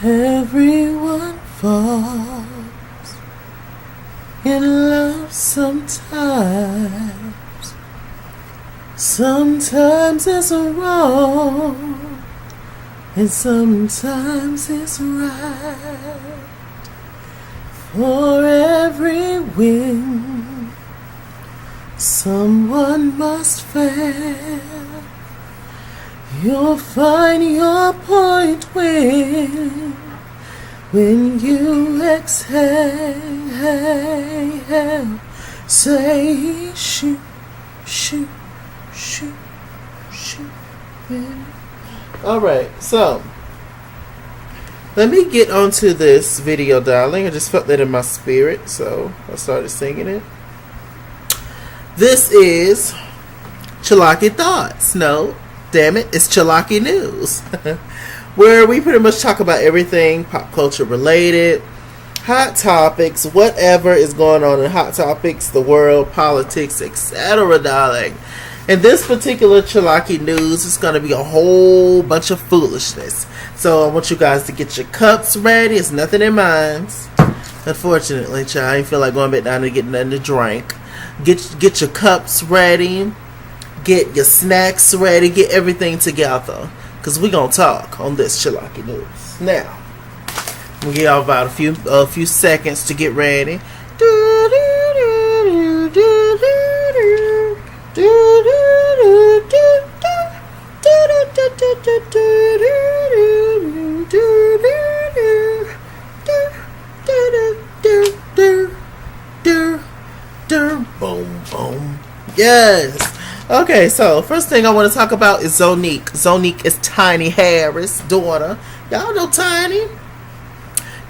Everyone falls in love sometimes. Sometimes it's wrong, and sometimes it's right. For every win, someone must fail. You'll find your point when you exhale. Say shoot, shoot, shoot, shoot. Alright, so let me get onto this video, darling. I just felt that in my spirit, so I started singing it. This is Chalaki Thoughts. No, damn it, it's Chalaki News, where we pretty much talk about everything pop culture related, hot topics, whatever is going on in hot topics, the world, politics, etc., darling. And this particular Chalaki News is going to be a whole bunch of foolishness. So I want you guys to get your cups ready. It's nothing in mine. Unfortunately, child, I ain't feel like going back down and getting nothing to drink. Get your cups ready. Get your snacks ready. Get everything together. Because we're going to talk on this Chalaki News. Now, we'll give y'all about a few seconds to get ready. Boom, boom. Yes. Okay, so first thing I want to talk about is Zonique. Zonique is Tiny Harris' daughter. Y'all know Tiny.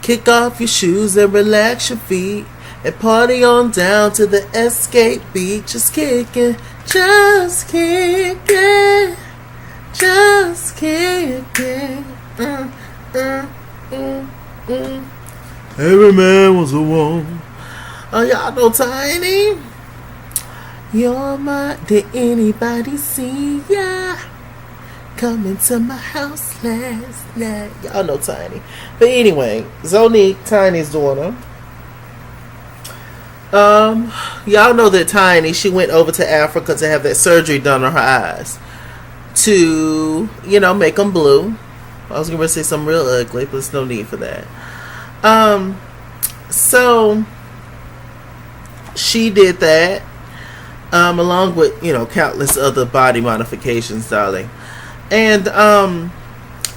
Kick off your shoes and relax your feet and party on down to the Escape beat. Just kicking, just kicking, just kicking. Every man was a woman. Oh, y'all know Tiny. You're my. Did anybody see ya? Coming to my house last night. Y'all know Tiny. But anyway, Zonique, Tiny's daughter. Y'all know that Tiny, she went over to Africa to have that surgery done on her eyes. To, make them blue. I was going to say something real ugly, but there's no need for that. So, she did that. Along with, countless other body modifications, darling. And,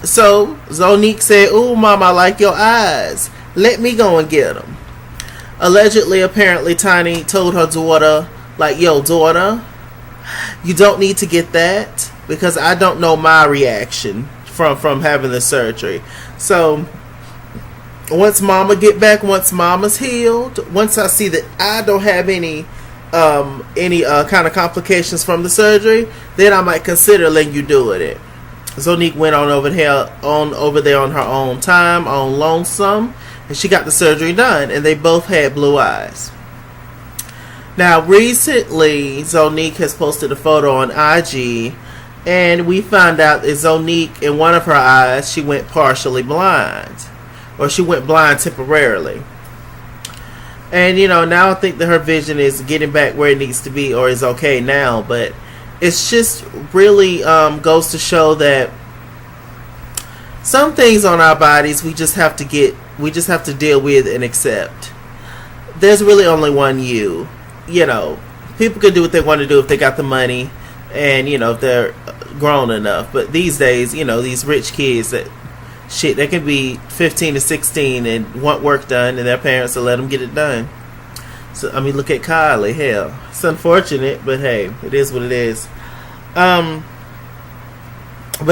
so, Zonique said, "Ooh, Mama, I like your eyes. Let me go and get them." Allegedly, apparently, Tiny told her daughter, like, "Yo, daughter, you don't need to get that because I don't know my reaction from having the surgery. So, once Mama get back, once Mama's healed, once I see that I don't have any kind of complications from the surgery, then I might consider letting you do it." Zonique went on over there on her own time, on lonesome, and she got the surgery done, and they both had blue eyes. Now, recently, Zonique has posted a photo on IG, and we found out that Zonique, in one of her eyes, she went partially blind, or she went blind temporarily. And, now I think that her vision is getting back where it needs to be, or is okay now. But it's just really goes to show that some things on our bodies we just have to deal with and accept. There's really only one you. People can do what they want to do if they got the money and, if they're grown enough. But these days, these rich kids that they can be 15 to 16 and want work done, and their parents will let them get it done. So, look at Kylie. Hell, it's unfortunate, but hey, it is what it is. But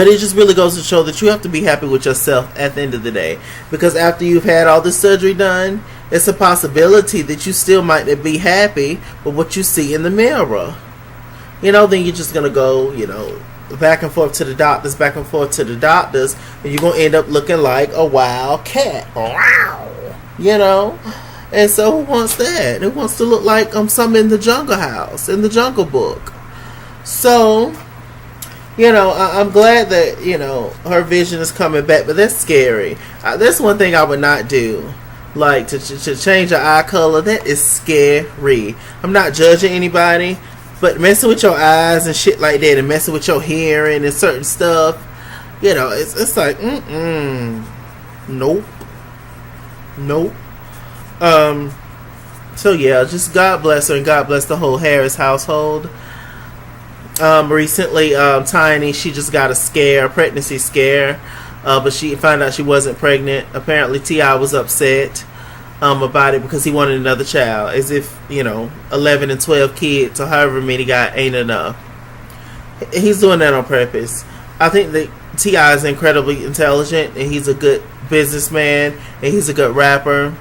it just really goes to show that you have to be happy with yourself at the end of the day. Because after you've had all this surgery done, it's a possibility that you still might not be happy with what you see in the mirror. Then you're just going to go, back and forth to the doctors, and you're going to end up looking like a wild cat. Wow. And so who wants that? Who wants to look like something in the Jungle House, in the Jungle Book? So, I'm glad that her vision is coming back, but that's scary. That's one thing I would not do. Like to change your eye color, that is scary. I'm not judging anybody, but messing with your eyes and shit like that, and messing with your hearing and certain stuff, it's like, nope, nope. So yeah, just God bless her and God bless the whole Harris household. Recently, Tiny, she just got a pregnancy scare, but she found out she wasn't pregnant. Apparently, T.I. was upset about it because he wanted another child, as if 11 and 12 kids or however many got ain't enough. He's doing that on purpose. I think that T.I. is incredibly intelligent, and he's a good businessman, and he's a good rapper.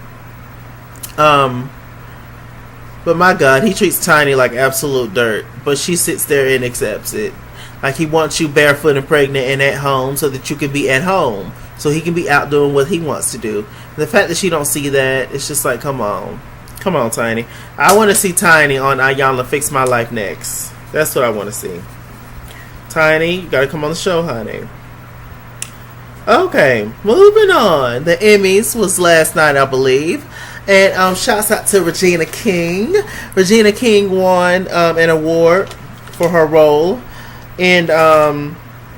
But my God, he treats Tiny like absolute dirt. But she sits there and accepts it. Like, he wants you barefoot and pregnant and at home so that you can be at home. So he can be out doing what he wants to do. And the fact that she don't see that, it's just like, come on. Come on, Tiny. I want to see Tiny on Ayanla Fix My Life next. That's what I want to see. Tiny, you got to come on the show, honey. Okay, moving on. The Emmys was last night, I believe. And shouts out to Regina King. Regina King won an award for her role in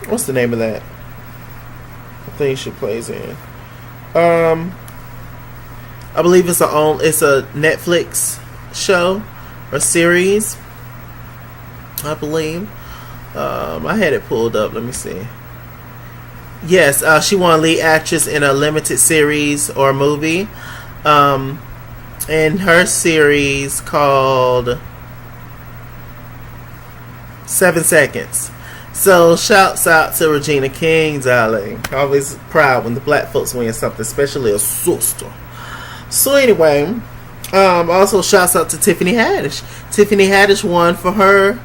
what's the name of that thing she plays in? I believe it's a Netflix show or series. I believe. I had it pulled up. Let me see. Yes, she won lead actress in a limited series or movie. In her series called 7 Seconds. So shouts out to Regina King, darling. Always proud when the black folks win something, especially a sister. So anyway, also shouts out to Tiffany Haddish. Tiffany Haddish won for her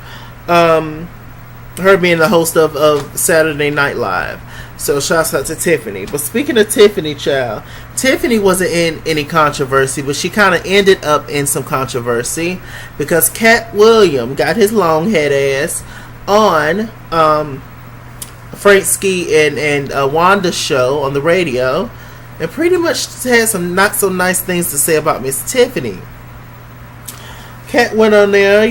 being the host of Saturday Night Live. So shouts out to Tiffany. But speaking of Tiffany, child, Tiffany wasn't in any controversy, but she kind of ended up in some controversy because Katt Williams got his long head ass on Frank Ski and Wanda's show on the radio, and pretty much had some not so nice things to say about Miss Tiffany. Katt went on there,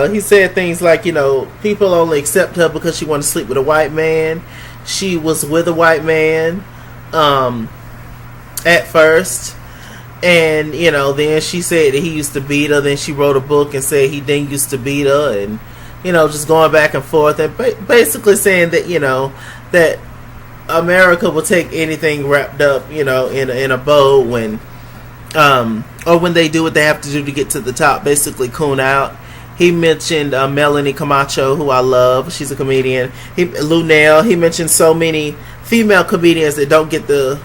he said things like, people only accept her because she wanted to sleep with a white man. She was with a white man at first, and then she said that he used to beat her. Then she wrote a book and said he didn't used to beat her, and just going back and forth, and basically saying that that America will take anything wrapped up in a bow when or when they do what they have to do to get to the top, basically coon out. He mentioned Melanie Camacho, who I love. She's a comedian. Lunel. He mentioned so many female comedians that don't get the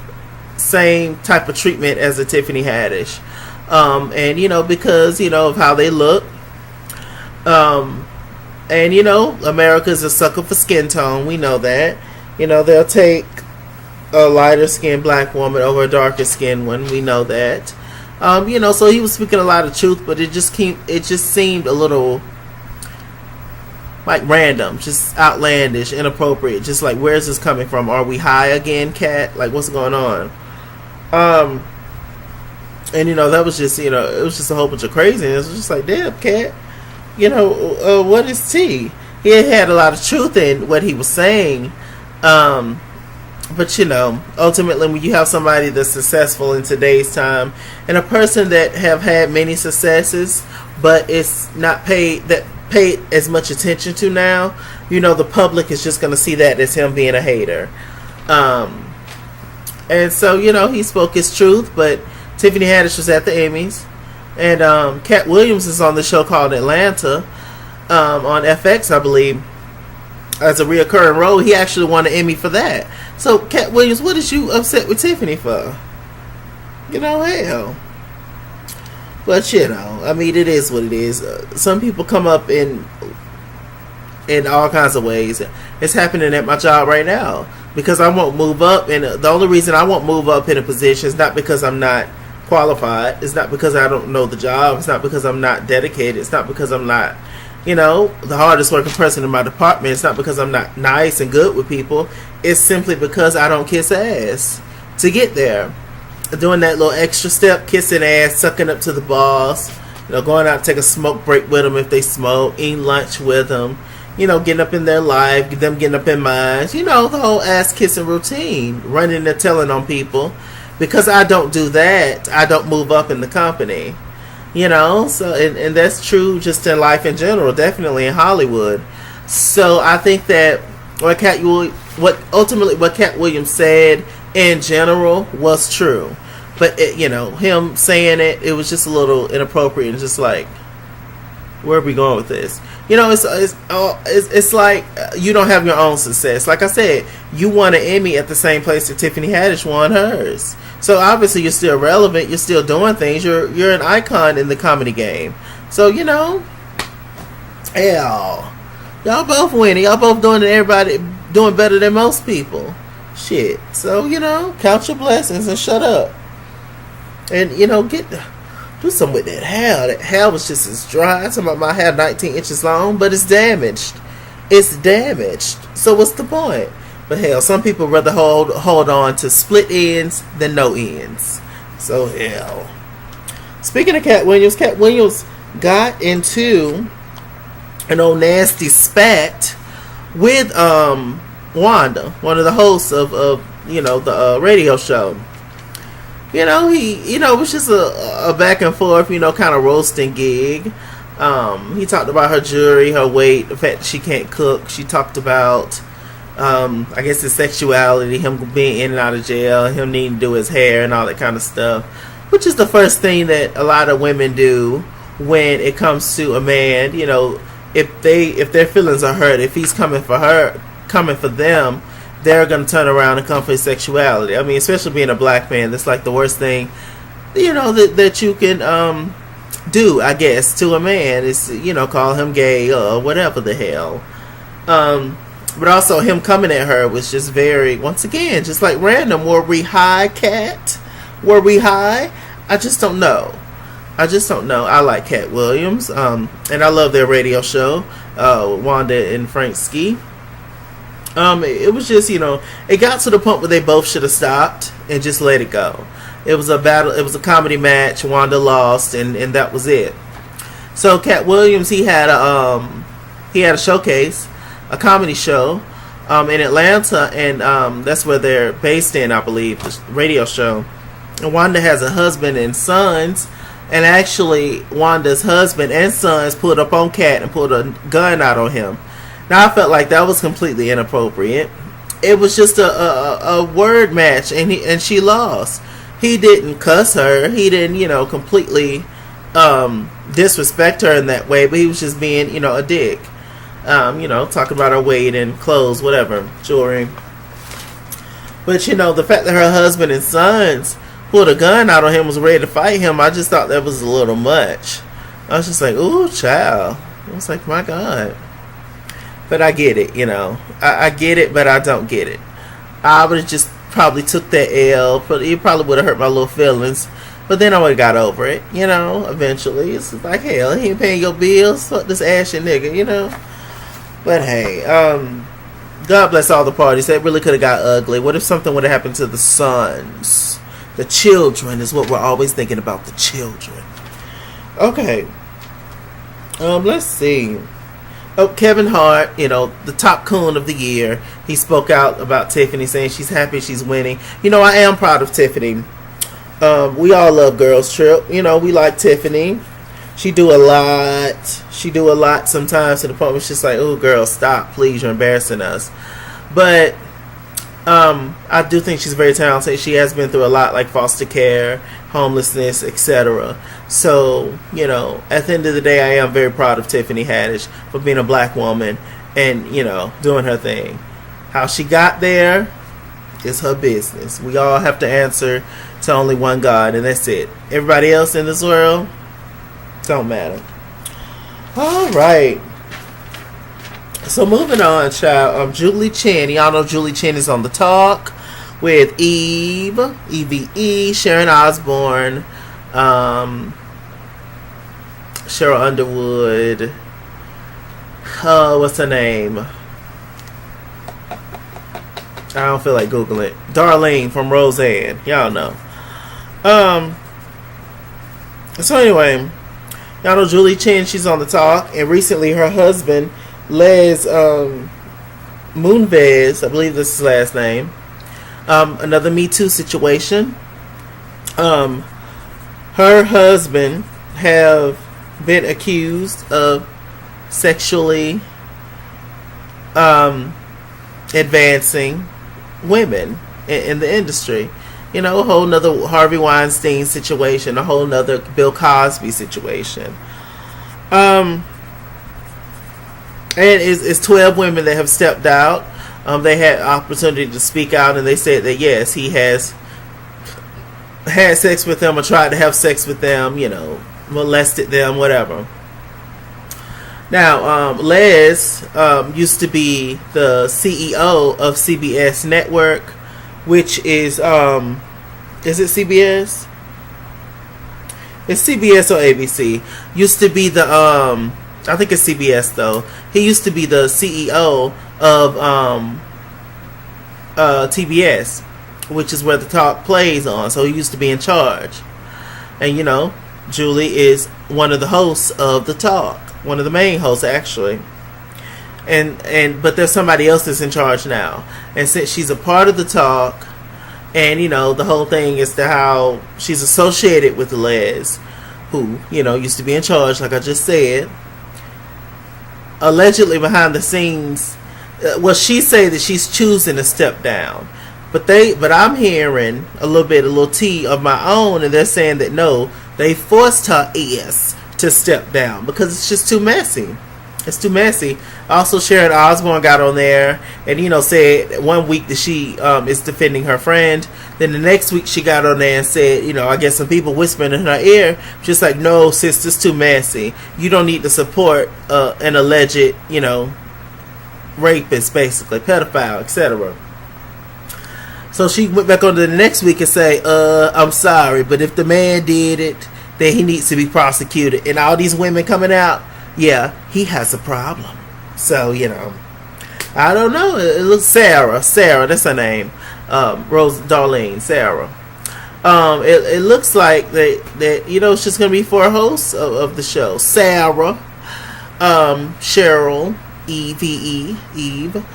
same type of treatment as a Tiffany Haddish. And, because, of how they look. And, America's a sucker for skin tone. We know that. They'll take a lighter skinned black woman over a darker skinned one. We know that. So he was speaking a lot of truth, but it just seemed a little like random, just outlandish, inappropriate. Just like, where's this coming from? Are we high again, Katt? Like, what's going on? And that was just, it was just a whole bunch of craziness. It was just like, damn, Katt, what is tea? He had a lot of truth in what he was saying. But ultimately, when you have somebody that's successful in today's time, and a person that have had many successes, but it's not paid as much attention to now, the public is just going to see that as him being a hater. And so, he spoke his truth, but Tiffany Haddish was at the Emmys, and Katt Williams is on the show called Atlanta on FX, I believe, as a reoccurring role. He actually won an Emmy for that. So, Katt Williams, what is you upset with Tiffany for? Hell. But, I mean, it is what it is. Some people come up in all kinds of ways. It's happening at my job right now. Because I won't move up. And the only reason I won't move up in a position is not because I'm not qualified. It's not because I don't know the job. It's not because I'm not dedicated. It's not because I'm not, the hardest working person in my department. It's not because I'm not nice and good with people. It's simply because I don't kiss ass to get there. Doing that little extra step, kissing ass, sucking up to the boss, going out to take a smoke break with them if they smoke, eating lunch with them, getting up in their life, them getting up in mine, the whole ass kissing routine, running and telling on people. Because I don't do that, I don't move up in the company. So and that's true just in life in general, definitely in Hollywood. So I think that what Katt Williams said in general was true, but him saying it was just a little inappropriate and just like, where are we going with this? It's like you don't have your own success. Like I said, you won an Emmy at the same place that Tiffany Haddish won hers. So obviously you're still relevant. You're still doing things. You're an icon in the comedy game. So hell, y'all both winning. Y'all both doing it. Everybody doing better than most people. Shit. So count your blessings and shut up. And do something with that hair. That hair was just as dry. I'm talking about my hair 19 inches long, but it's damaged. It's damaged. So what's the point? But hell, some people rather hold on to split ends than no ends. So hell. Speaking of Katt Williams got into an old nasty spat with Wanda, one of the hosts of the radio show. It was just a back and forth, kind of roasting gig. He talked about her jewelry, her weight, the fact that she can't cook. She talked about, I guess, his sexuality, him being in and out of jail, him needing to do his hair and all that kind of stuff, which is the first thing that a lot of women do when it comes to a man. If their feelings are hurt, if he's coming for them, they're going to turn around and come for his sexuality. I mean, especially being a black man, that's like the worst thing, that you can do, I guess, to a man is, call him gay or whatever the hell. But also him coming at her was just very, once again, just like random. Were we high, Katt? Were we high? I just don't know. I like Katt Williams, and I love their radio show, Wanda and Frank Ski. It was just, it got to the point where they both should have stopped and just let it go. It was a battle. It was a comedy match. Wanda lost, and that was it. So Katt Williams, he had a showcase, a comedy show, in Atlanta, and that's where they're based in, I believe, the radio show. And Wanda has a husband and sons, and actually Wanda's husband and sons pulled up on Katt and pulled a gun out on him. Now, I felt like that was completely inappropriate. It was just a word match, and she lost. He didn't cuss her. He didn't, completely disrespect her in that way, but he was just being, a dick. Talking about her weight and clothes, whatever, jewelry. But, the fact that her husband and sons pulled a gun out on him, was ready to fight him, I just thought that was a little much. I was just like, ooh, child. I was like, my God. But I get it, I get it, but I don't get it. I would have just probably took that L, but it probably would have hurt my little feelings. But then I would have got over it, eventually. It's like, hell, he ain't paying your bills. Fuck this ashy nigga, But hey, God bless all the parties. That really could have got ugly. What if something would have happened to the sons? The children is what we're always thinking about, the children. Okay. Let's see. Oh, Kevin Hart, the top coon of the year. He spoke out about Tiffany, saying she's happy she's winning. I am proud of Tiffany. We all love Girls Trip. We like Tiffany. She do a lot. She do a lot sometimes to the point where it's just like, oh, girl, stop, please, you're embarrassing us. But I do think she's very talented. She has been through a lot, like foster care, homelessness, etc. So, at the end of the day, I am very proud of Tiffany Haddish for being a black woman and, doing her thing. How she got there is her business. We all have to answer to only one God, and that's it. Everybody else in this world, don't matter. All right. So moving on, child. Julie Chen. Y'all know Julie Chen is on the talk with Eve, Sharon Osbourne, Cheryl Underwood, What's her name? I don't feel like Googling it. Darlene from Roseanne. Y'all know. So anyway, y'all know Julie Chen, she's on the talk. And recently her husband, Les Moonves, I believe this is his last name. Another Me Too situation. Her husband have been accused of sexually advancing women in the industry. You know, a whole nother Harvey Weinstein situation, a whole nother Bill Cosby situation. And it's 12 women that have stepped out. They had opportunity to speak out, and they said that yes, he has had sex with them or tried to have sex with them, you know, molested them, whatever. Now, Les used to be the CEO of CBS Network, which is it CBS? It's CBS or ABC. Used to be the, I think it's CBS though. He used to be the CEO of TBS, which is where the talk plays on. So he used to be in charge. And you know, Julie is one of the hosts of the talk. One of the main hosts, actually. But there's somebody else that's in charge now. And since she's a part of the talk, and you know, the whole thing is to how she's associated with Les, who, you know, used to be in charge, like I just said. Allegedly behind the scenes, well, she say that she's choosing to step down. But I'm hearing a little tea of my own, and they're saying that no, they forced her ass to step down because it's just too messy. It's too messy. Also, Sharon Osbourne got on there and, you know, said one week that she is defending her friend. Then the next week she got on there and said, you know, I guess some people whispering in her ear, just like, no, sis, it's too messy. You don't need to support an alleged, you know, rapist, basically, pedophile, etc. So she went back on to the next week and say, I'm sorry, but if the man did it, then he needs to be prosecuted. And all these women coming out, yeah, he has a problem. So, you know, I don't know. It looks Sarah, that's her name. Darlene, Sarah. It looks like that you know, it's just going to be 4 hosts of the show. Sarah, Cheryl, Eve,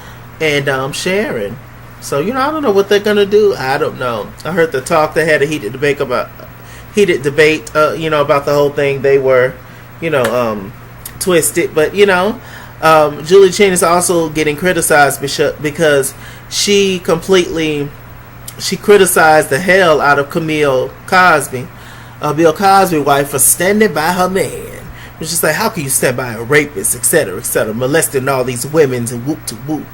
and Sharon. So, you know, I don't know what they're going to do. I don't know. I heard the talk. They had a heated debate, you know, about the whole thing. They were, you know, twisted. But, you know, Julie Chen is also getting criticized because she criticized the hell out of Camille Cosby, Bill Cosby's wife, for standing by her man. It's just like, how can you stand by a rapist, etc., molesting all these women and whoop to whoop.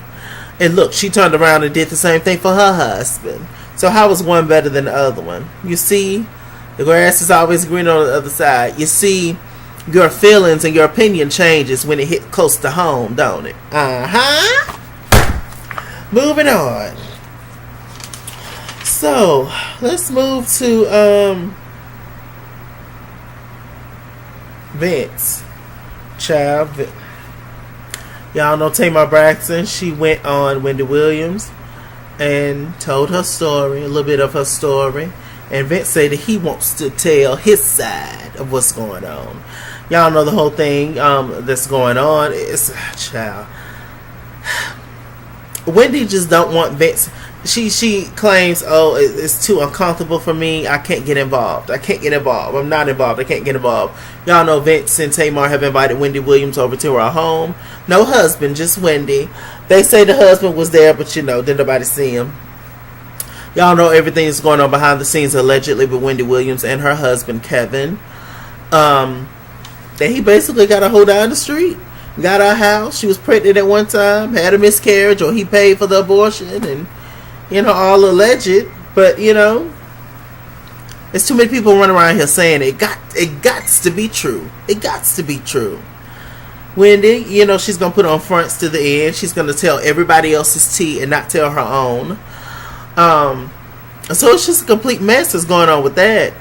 And look, she turned around and did the same thing for her husband. So how is one better than the other one? You see, the grass is always green on the other side. You see, your feelings and your opinion changes when it hits close to home, don't it? Moving on. So, let's move to Vince. Child. Y'all know Tamar Braxton. She went on Wendy Williams and told her story, a little bit of her story. And Vince said that he wants to tell his side of what's going on. Y'all know the whole thing that's going on. It's child. Wendy just don't want Vince. She claims, oh, it's too uncomfortable for me. I can't get involved. I'm not involved. I can't get involved. Y'all know Vince and Tamar have invited Wendy Williams over to our home. No husband, just Wendy. They say the husband was there, but you know, didn't nobody see him. Y'all know everything that's going on behind the scenes allegedly with Wendy Williams and her husband Kevin. That he basically got her hoe down the street. Got her house. She was pregnant at one time, had a miscarriage, or he paid for the abortion, and you know, all alleged. But you know, there's too many people running around here saying it gots to be true. It gots to be true. Wendy, you know, she's gonna put on fronts to the end. She's gonna tell everybody else's tea and not tell her own. So it's just a complete mess that's going on with that.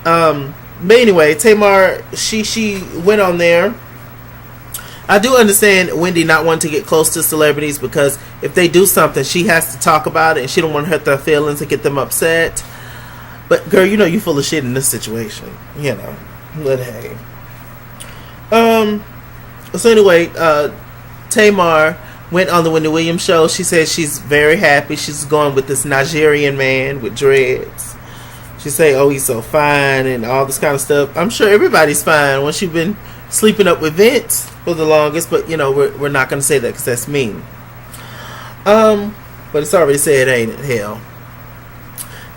But anyway, Tamar, she went on there I do understand Wendy not wanting to get close to celebrities, because if they do something, she has to talk about it, and she don't want to hurt their feelings and get them upset. But girl, you know you full of shit in this situation. You know, but hey. So anyway, Tamar went on the Wendy Williams show. She said she's very happy. She's going with this Nigerian man with dreads. She say, "Oh, he's so fine," and all this kind of stuff. I'm sure everybody's fine once you've been sleeping up with Vince for the longest, but you know we're not going to say that because that's mean. But it's already said, ain't it? Hell.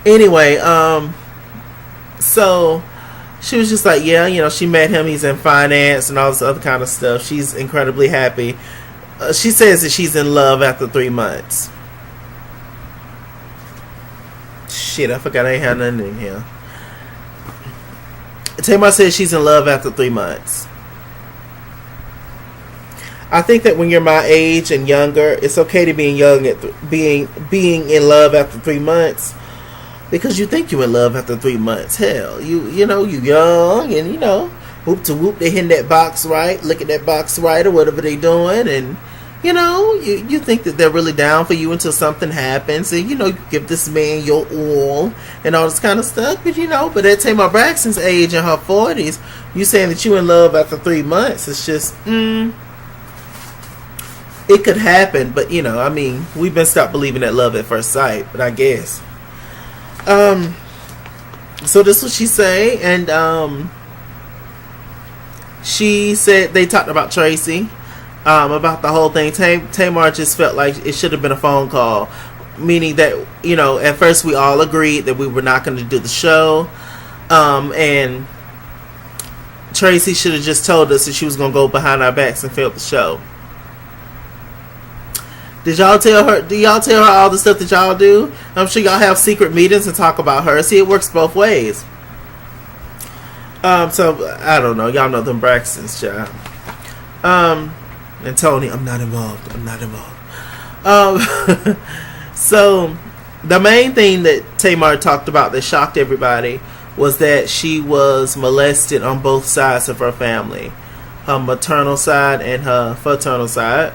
Anyway, so she was just like, yeah, you know, she met him. He's in finance and all this other kind of stuff. She's incredibly happy. She says that she's in love after 3 months. Shit, I forgot I ain't had nothing in here. Tamar says she's in love after 3 months. I think that when you're my age and younger, it's okay to be young at being in love after 3 months, because you think you're in love after 3 months. Hell, you know you young, and you know, whoop to whoop, they hitting that box right, look at that box right, or whatever they doing, and you know, you think that they're really down for you until something happens, and you know, you give this man your all and all this kind of stuff. But you know, but at Tamar Braxton's age, in her 40s, you saying that you in love after 3 months, it's just it could happen. But you know, I mean, we've been stopped believing that love at first sight, but I guess. So this is what she say, and she said they talked about Tracy. About the whole thing. Tamar just felt like it should have been a phone call, meaning that, you know, at first we all agreed that we were not going to do the show, and Tracy should have just told us that she was going to go behind our backs and film the show. Did y'all tell her? Do y'all tell her all the stuff that y'all do? I'm sure y'all have secret meetings and talk about her. See, it works both ways. So I don't know. Y'all know them Braxtons, child. And Tony, I'm not involved. So the main thing that Tamar talked about that shocked everybody was that she was molested on both sides of her family, her maternal side and her paternal side.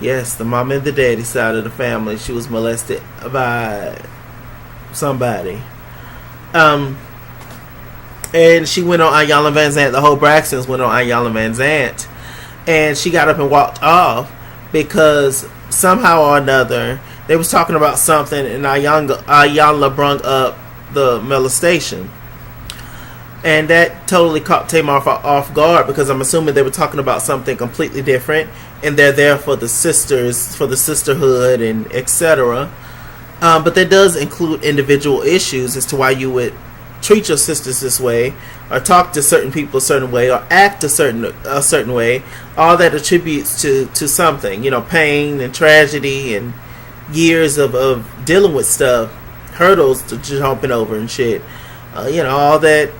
Yes, the mom and the daddy side of the family. She was molested by somebody. And she went on Iyanla Vanzant. The whole Braxtons went on Iyanla Vanzant. And she got up and walked off because somehow or another they was talking about something, and Iyanla brung up the molestation. And that totally caught Tamar off guard, because I'm assuming they were talking about something completely different, and they're there for the sisters, for the sisterhood, and etc. But that does include individual issues as to why you would treat your sisters this way, or talk to certain people a certain way, or act a certain way. All that attributes to something, you know, pain and tragedy and years of dealing with stuff, hurdles to jumping over and shit. You know, all that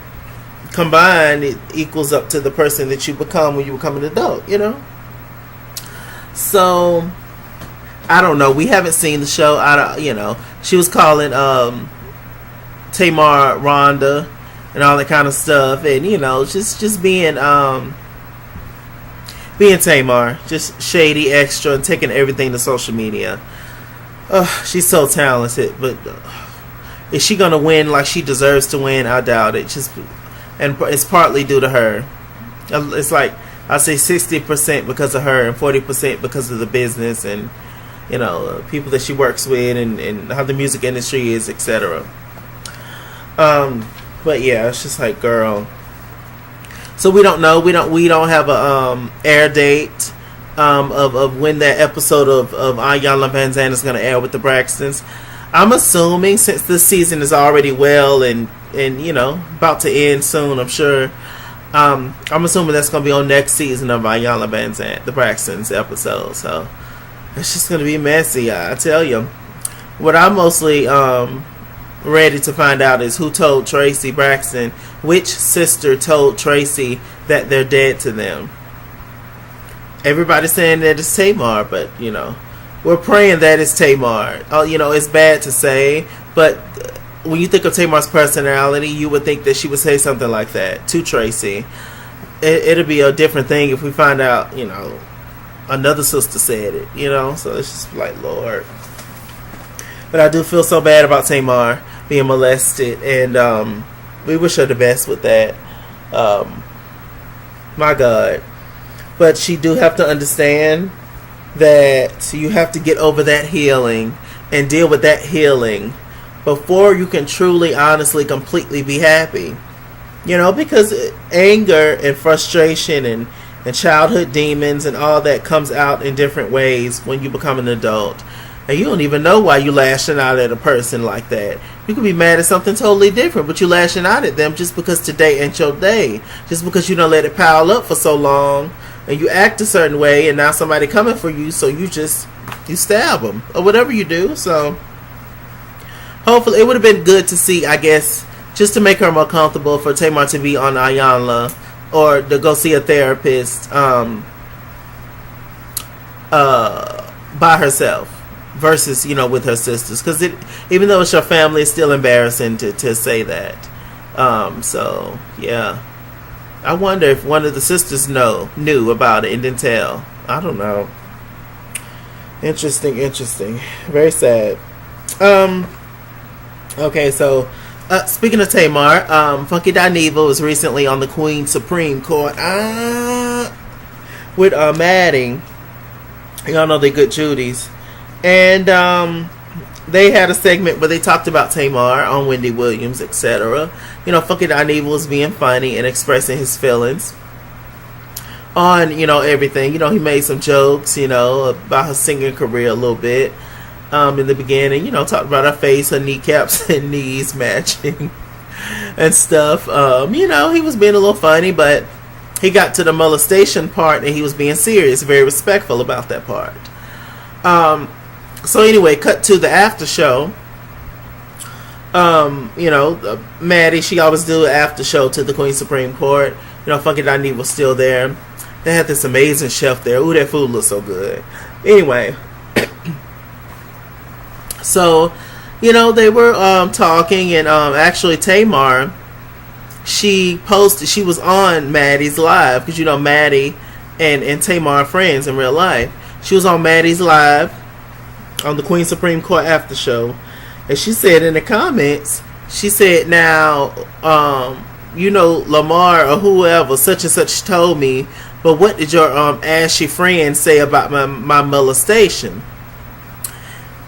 combined, it equals up to the person that you become when you become an adult, you know. So I don't know. We haven't seen the show. You know, she was calling Tamar Rhonda and all that kind of stuff, and you know, just being Tamar, just shady, extra, and taking everything to social media. She's so talented, but is she gonna win like she deserves to win? I doubt it. And it's partly due to her. It's like I say 60% because of her and 40% because of the business and, you know, people that she works with and how the music industry is, etc. But yeah, it's just like, girl. So we don't know. We don't have a air date of when that episode of Iyanla Vanzant is going to air with the Braxtons. I'm assuming, since this season is already well and you know, about to end soon, I'm sure. I'm assuming that's going to be on next season of Iyanla Vanzant, the Braxtons episode. So it's just going to be messy, I tell you. What I'm mostly ready to find out is who told Tracy Braxton, which sister told Tracy that they're dead to them. Everybody's saying that it's Tamar, but you know, we're praying that it's Tamar. You know, it's bad to say, but when you think of Tamar's personality, you would think that she would say something like that to Tracy. it'll be a different thing if we find out, another sister said it, So it's just like, Lord. But I do feel so bad about Tamar being molested, and we wish her the best with that. My God. But she do have to understand that you have to get over that healing and deal with that healing before you can truly, honestly, completely be happy. Because anger and frustration and childhood demons and all that comes out in different ways when you become an adult. And you don't even know why you lashing out at a person like that. You could be mad at something totally different, but you lashing out at them just because today ain't your day. Just because you don't let it pile up for so long and you act a certain way, and now somebody coming for you, so you stab them or whatever you do. So hopefully it would have been good to see, I guess, just to make her more comfortable, for Tamar to be on Ayanla or to go see a therapist by herself versus, with her sisters. Because even though it's your family, it's still embarrassing to say that. So, yeah. I wonder if one of the sisters knew about it and didn't tell. I don't know. Interesting. Very sad. Okay, so speaking of Tamar, Funky Dineva was recently on the Queen Supreme Court with Maddie. Y'all know they good Judies. And they had a segment where they talked about Tamar on Wendy Williams, etc. Funky Dineva was being funny and expressing his feelings on, everything. He made some jokes, about her singing career a little bit. In the beginning, talked about her face, her kneecaps and knees matching and stuff. He was being a little funny, but he got to the molestation part and he was being serious, very respectful about that part. So anyway, cut to the after show. Maddie, she always do an after show to the Queen Supreme Court. Funky Dineva was still there. They had this amazing chef there. Ooh, that food looked so good. Anyway. So, they were talking, and actually Tamar, she was on Maddie's live, because Maddie and Tamar are friends in real life. She was on Maddie's live on the Queen Supreme Court after show, and she said in the comments, she said, now, Lamar or whoever, such and such told me, but what did your ashy friend say about my molestation?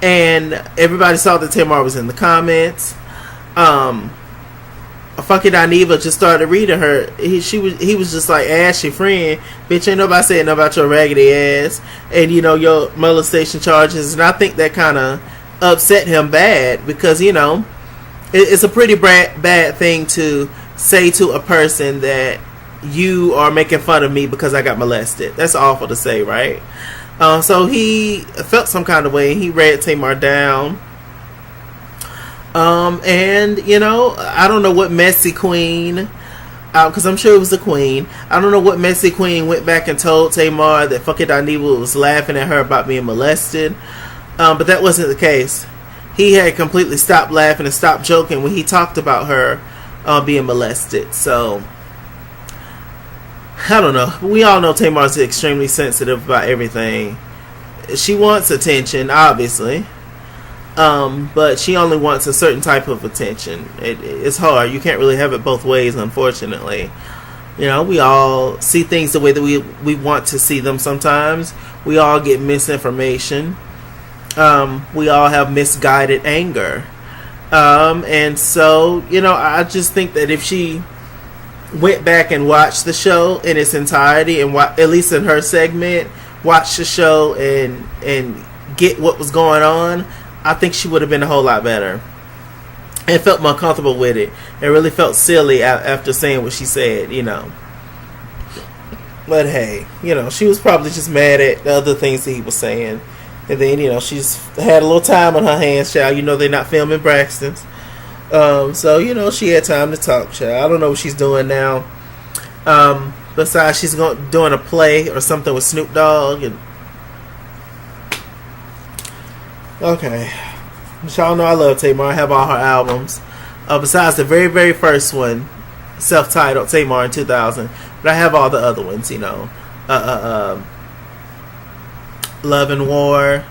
And everybody saw that Tamar was in the comments. Funky Dineva just started reading her. He was just like, ashy friend, bitch, ain't nobody saying nothing about your raggedy ass and your molestation charges. And I think that kind of upset him bad, because it's a pretty bad thing to say to a person that you are making fun of me because I got molested. That's awful to say, right? So he felt some kind of way. He read Tamar down. And, I don't know what messy queen, because I'm sure it was the queen. I don't know what messy queen went back and told Tamar that Funky Dineva was laughing at her about being molested. But that wasn't the case. He had completely stopped laughing and stopped joking when he talked about her being molested. So, I don't know. We all know Tamar's extremely sensitive about everything. She wants attention, obviously. But she only wants a certain type of attention. It's hard. You can't really have it both ways, unfortunately. We all see things the way that we want to see them sometimes. We all get misinformation. We all have misguided anger. And so, I just think that if she went back and watched the show in its entirety, and at least in her segment, watched the show and get what was going on, I think she would have been a whole lot better and felt more comfortable with it, and really felt silly after saying what she said, But hey, she was probably just mad at the other things that he was saying. And then, she's had a little time on her hands, child. They're not filming Braxton's. So, she had time to talk, child. I don't know what she's doing now. Besides, she's doing a play or something with Snoop Dogg. Okay. Y'all know I love Tamar. I have all her albums. Besides the very, very first one, self-titled, Tamar in 2000. But I have all the other ones, Love and War.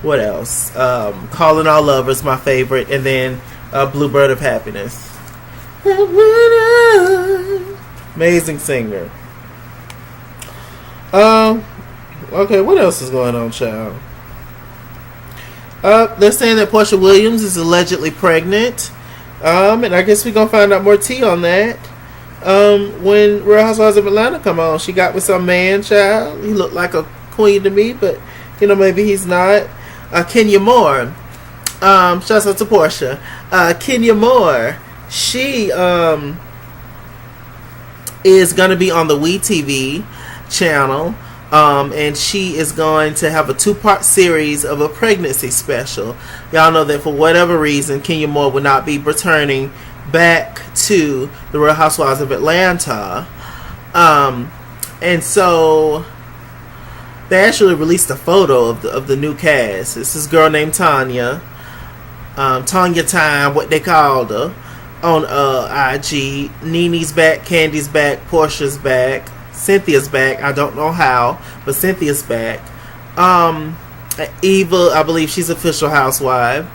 What else? Calling All Lovers, my favorite, and then Bluebird of Happiness. Amazing singer. Okay, what else is going on, child? They're saying that Portia Williams is allegedly pregnant. And I guess we're gonna find out more tea on that. When Real Housewives of Atlanta come on, she got with some man, child. He looked like a queen to me, but maybe he's not. Kenya Moore. Shouts out to Portia. Kenya Moore. She is gonna be on the WeTV channel. And she is going to have a 2-part series of a pregnancy special. Y'all know that for whatever reason, Kenya Moore will not be returning back to the Real Housewives of Atlanta. And so they actually released a photo of the new cast. It's this girl named Tanya. Tanya Time, what they called her, on IG. Nene's back, Candy's back, Portia's back. Cynthia's back. I don't know how, but Cynthia's back. Eva, I believe she's official housewife.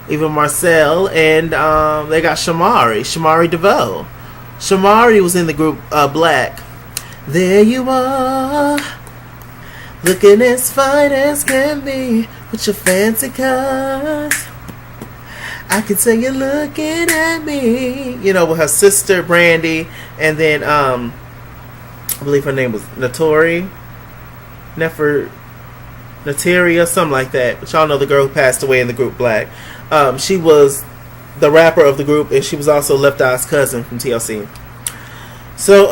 Eva Marcel, and they got Shamari DeVoe. Shamari was in the group Black. There you are, looking as fine as can be with your fancy cars. I can tell you're looking at me. With her sister Brandy, and then I believe her name was Naturi, Nataria, something like that. But y'all know the girl who passed away in the group Black. She was the rapper of the group, and she was also Left Eye's cousin from TLC. So,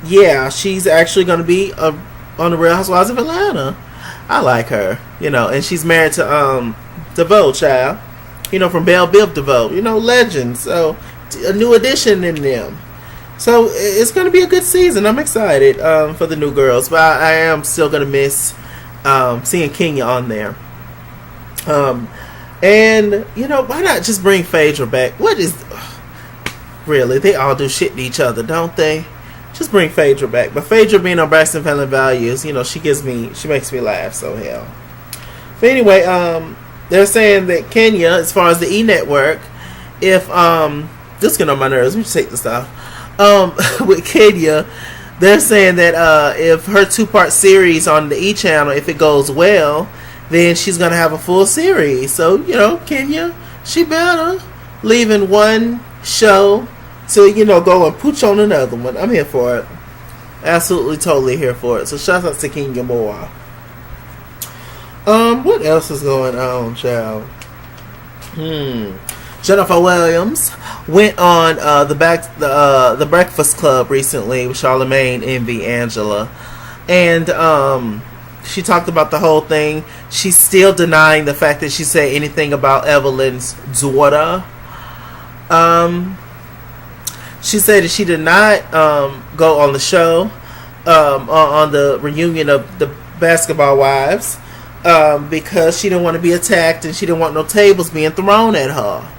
yeah, she's actually going to be on the Real Housewives of Atlanta. I like her, and she's married to DeVoe, child. From Belle Biv DeVoe, legends. So, a new addition in them. So it's going to be a good season. I'm excited for the new girls, but I am still going to miss seeing Kenya on there. And why not just bring Phaedra back? Really? They all do shit to each other, don't they? Just bring Phaedra back. But Phaedra being on Braxton Family Values, she makes me laugh. So hell. But anyway, they're saying that Kenya, as far as the E Network, if this get on my nerves. Let me take this off. With Kenya, they're saying that if her 2-part series on the E channel, if it goes well, then she's gonna have a full series. So Kenya, she better leaving one show to go and pooch on another one. I'm here for it. Absolutely, totally here for it. So shout out to Kenya Moore. What else is going on, child? Jennifer Williams went on the Breakfast Club recently with Charlamagne, Envy, Angela, and she talked about the whole thing. She's still denying the fact that she said anything about Evelyn's daughter. She said that she did not go on the show on the reunion of the Basketball Wives because she didn't want to be attacked and she didn't want no tables being thrown at her.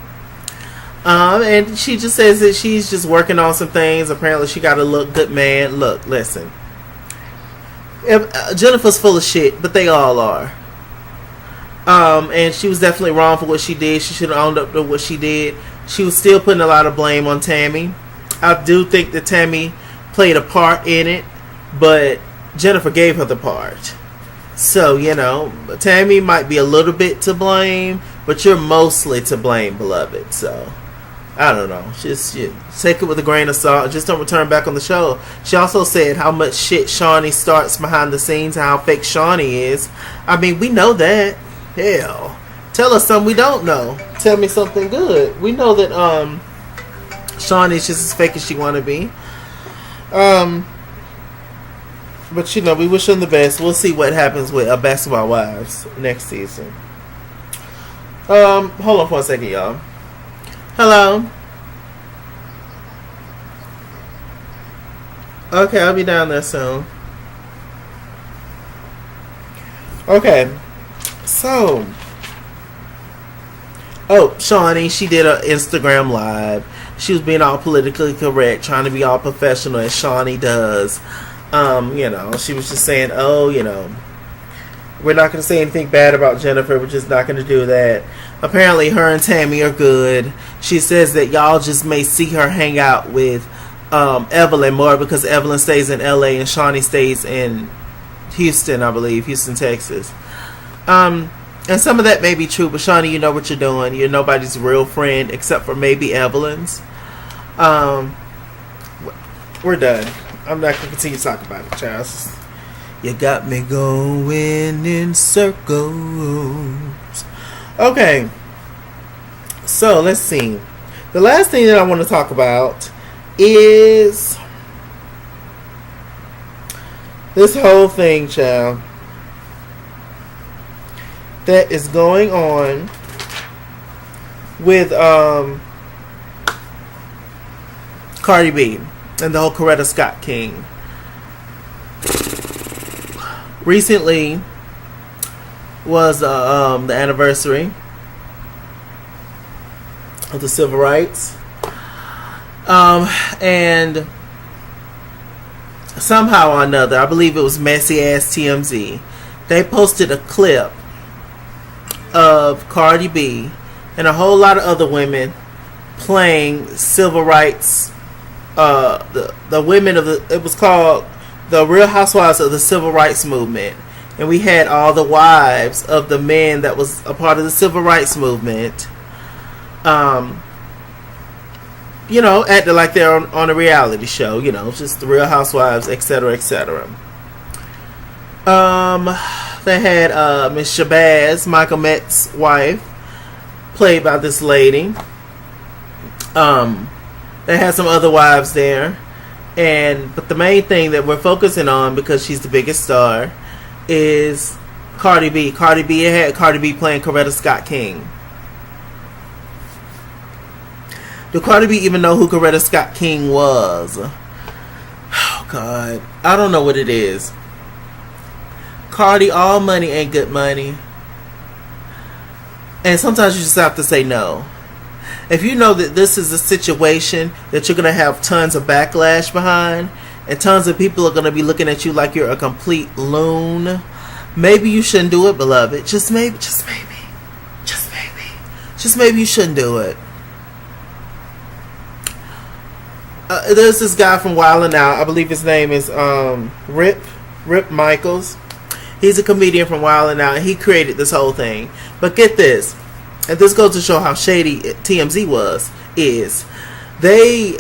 And she just says that she's just working on some things. Apparently she got a good man. Look, listen. Jennifer's full of shit, but they all are. And she was definitely wrong for what she did. She should have owned up to what she did. She was still putting a lot of blame on Tammy. I do think that Tammy played a part in it, but Jennifer gave her the part. So, Tammy might be a little bit to blame, but you're mostly to blame, beloved. So, I don't know. Just take it with a grain of salt. Just don't return back on the show. She also said how much shit Shawnee starts behind the scenes and how fake Shawnee is. I mean, we know that. Hell. Tell us something we don't know. Tell me something good. We know that Shawnee's just as fake as she want to be. But we wish them the best. We'll see what happens with Basketball Wives next season. Hold on for a second, y'all. Hello. Okay, I'll be down there soon. Okay. So, Oh, Shawnee, she did an Instagram live. She was being all politically correct, trying to be all professional as Shawnee does. She was just saying, oh, we're not going to say anything bad about Jennifer. We're just not going to do that. Apparently, her and Tammy are good. She says that y'all just may see her hang out with Evelyn more because Evelyn stays in LA and Shawnee stays in Houston, I believe, Houston, Texas. And some of that may be true, but Shawnee, you know what you're doing. You're nobody's real friend except for maybe Evelyn's. We're done. I'm not going to continue to talk about it, Charles. You got me going in circles. Okay. So, let's see. The last thing that I want to talk about is this whole thing, child, that is going on with Cardi B and the whole Coretta Scott King. Recently was the anniversary of the civil rights, and somehow or another, I believe it was messy ass TMZ, they posted a clip of Cardi B and a whole lot of other women playing civil rights. The women of it was called the Real Housewives of the Civil Rights Movement, and we had all the wives of the men that was a part of the Civil Rights Movement, acting like they're on a reality show, just the Real Housewives, etc., etc. They had Miss Shabazz, Michael Metz's wife, played by this lady. They had some other wives there. But the main thing that we're focusing on, because she's the biggest star, is Cardi B. Cardi B had Cardi B playing Coretta Scott King. Do Cardi B even know who Coretta Scott King was? Oh, God. I don't know what it is. Cardi, all money ain't good money. And sometimes you just have to say no. If you know that this is a situation that you're going to have tons of backlash behind, and tons of people are going to be looking at you like you're a complete loon, maybe you shouldn't do it, beloved. Just maybe you shouldn't do it. There's this guy from Wild 'N Out. I believe his name is Rip Michaels. He's a comedian from Wild 'N Out, and he created this whole thing. But get this. And this goes to show how shady TMZ is. They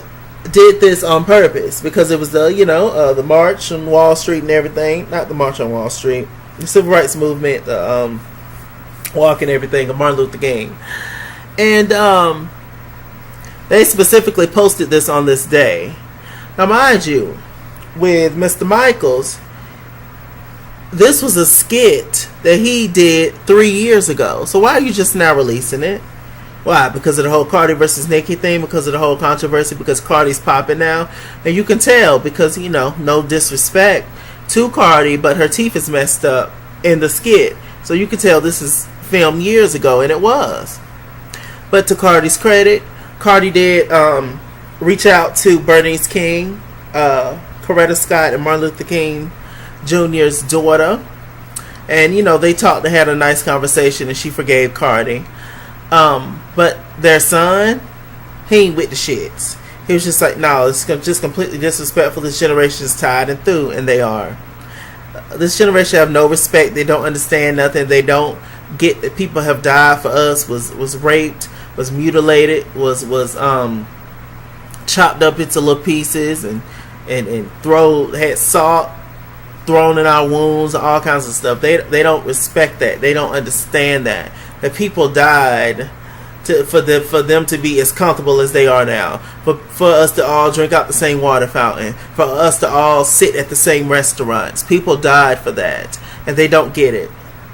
did this on purpose because it was the march on Wall Street and everything. Not the march on Wall Street, the civil rights movement, the walk and everything of Martin Luther King, and they specifically posted this on this day. Now, mind you, with Mr. Michaels, this was a skit that he did 3 years ago. So why are you just now releasing it? Why? Because of the whole Cardi versus Nicki thing? Because of the whole controversy? Because Cardi's popping now? And you can tell because, no disrespect to Cardi, but her teeth is messed up in the skit. So you can tell this is filmed years ago, and it was. But to Cardi's credit, Cardi did reach out to Bernice King, Coretta Scott, and Martin Luther King Jr.'s daughter, and they talked. They had a nice conversation, and she forgave Cardi. But their son, he ain't with the shits. He was just like, no, it's just completely disrespectful. This generation is tired and through, and they are. This generation have no respect. They don't understand nothing. They don't get that people have died for us. Was raped, was mutilated, was chopped up into little pieces, and had salt thrown in our wounds, all kinds of stuff. They don't respect that. They don't understand that people died for them to be as comfortable as they are now, for us to all drink out the same water fountain, for us to all sit at the same restaurants. People died for that, and they don't get it.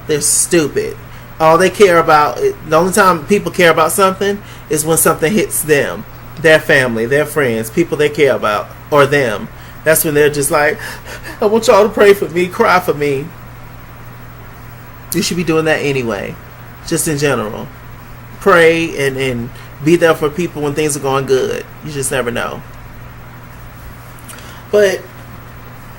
They're stupid. All they care about, the only time people care about something is when something hits them, their family, their friends, people they care about, or them. That's when they're just like, I want y'all to pray for me, cry for me. You should be doing that anyway, just in general. pray and be there for people when things are going good. You just never know. But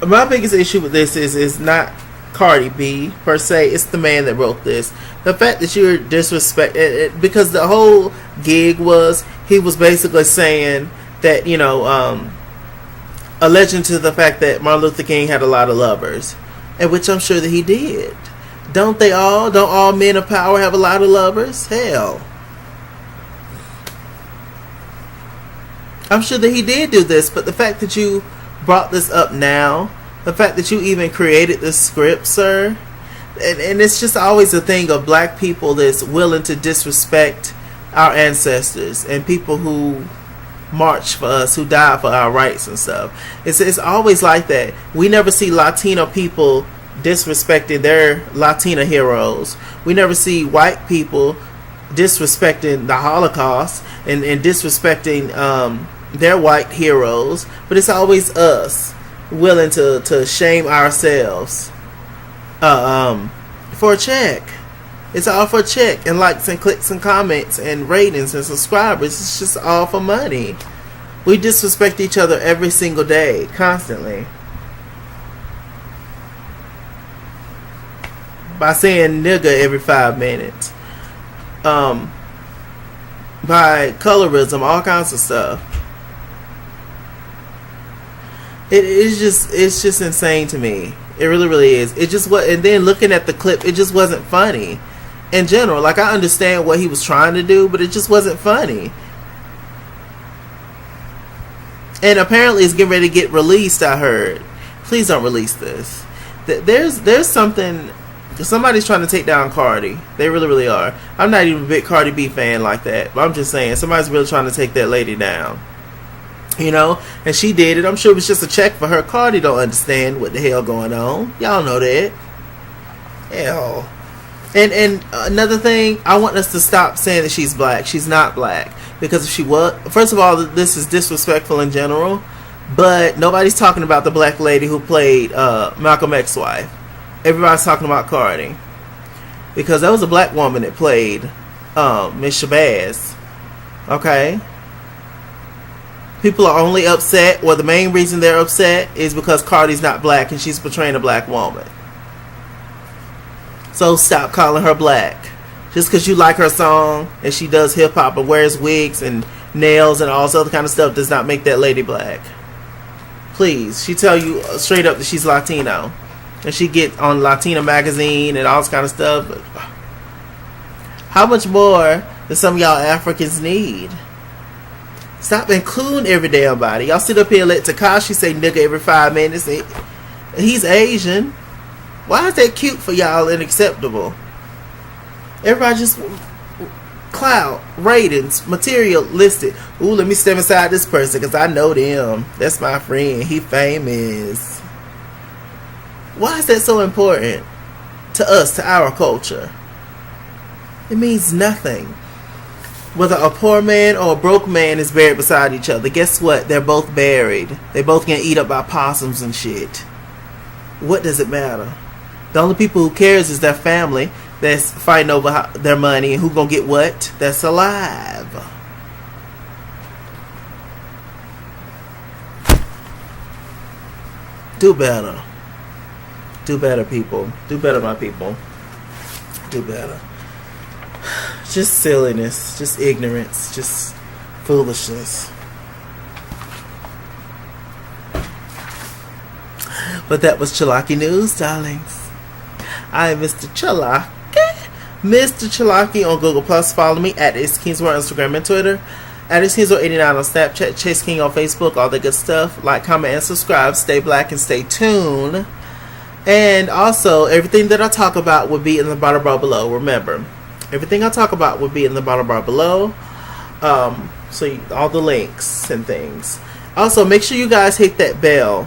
my biggest issue with this is not Cardi B per se. It's the man that wrote this. The fact that you're disrespecting, because the whole gig was, he was basically saying that, you know, alleging to the fact that Martin Luther King had a lot of lovers, and which I'm sure that he did. Don't all men of power have a lot of lovers? Hell, I'm sure that he did do this. But the fact that you brought this up now, the fact that you even created this script, sir, and it's just always a thing of black people that's willing to disrespect our ancestors and people who march for us, who died for our rights and stuff. It's always like that. We never see Latino people disrespecting their Latina heroes. We never see white people disrespecting the Holocaust and disrespecting their white heroes. But it's always us willing to shame ourselves for a check. It's all for a check and likes and clicks and comments and ratings and subscribers. It's just all for money. We disrespect each other every single day, constantly, by saying nigga every 5 minutes, by colorism, all kinds of stuff. It's just insane to me. It really, really is. It just was, and then looking at the clip, it just wasn't funny. In general, like, I understand what he was trying to do, but it just wasn't funny. And apparently it's getting ready to get released, I heard. Please don't release this. There's something, somebody's trying to take down Cardi. They really, really are. I'm not even a big Cardi B fan like that, but I'm just saying, somebody's really trying to take that lady down. You know, and she did it. I'm sure it was just a check for her. Cardi don't understand what the hell going on. Y'all know that. Hell. And another thing, I want us to stop saying that she's black. She's not black. Because if she was, first of all, this is disrespectful in general. But nobody's talking about the black lady who played Malcolm X's wife. Everybody's talking about Cardi. Because that was a black woman that played Miss Shabazz. Okay? People are only upset, or the main reason they're upset is because Cardi's not black and she's portraying a black woman. So stop calling her black. Just because you like her song and she does hip hop and wears wigs and nails and all this other kind of stuff does not make that lady black. Please. She tell you straight up that she's Latino. And she get on Latina magazine and all this kind of stuff. But how much more does some of y'all Africans need? Stop including every damn body. Y'all sit up here and let Tekashi say nigga every 5 minutes. He's Asian. Why is that cute for y'all and acceptable? Everybody just clout, ratings, materialistic. Ooh, let me step inside this person because I know them. That's my friend. He famous. Why is that so important to us, to our culture? It means nothing. Whether a poor man or a broke man is buried beside each other, guess what? They're both buried. They both get eat up by possums and shit. What does it matter? The only people who cares is their family that's fighting over their money and who gonna get what? That's alive. Do better. Do better, people. Do better, my people. Do better. Just silliness. Just ignorance. Just foolishness. But that was Chalaki News, darlings. I am Mr. Chalaki. Mr. Chalaki on Google Plus. Follow me at ItsKingsWorld, Instagram and Twitter. At ItsKingsWorld89 on Snapchat. Chase King on Facebook. All the good stuff. Like, comment, and subscribe. Stay black and stay tuned. And also, everything that I talk about will be in the bottom bar below. Remember, everything I talk about will be in the bottom bar below. All the links and things. Also, make sure you guys hit that bell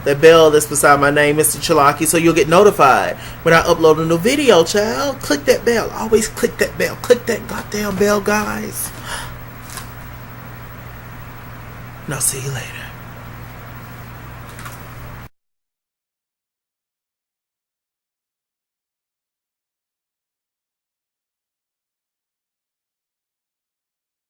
that's beside my name, Mr. Chalaki, so you'll get notified when I upload a new video, child. Click that bell. Always click that bell. Click that goddamn bell, guys. And I'll see you later.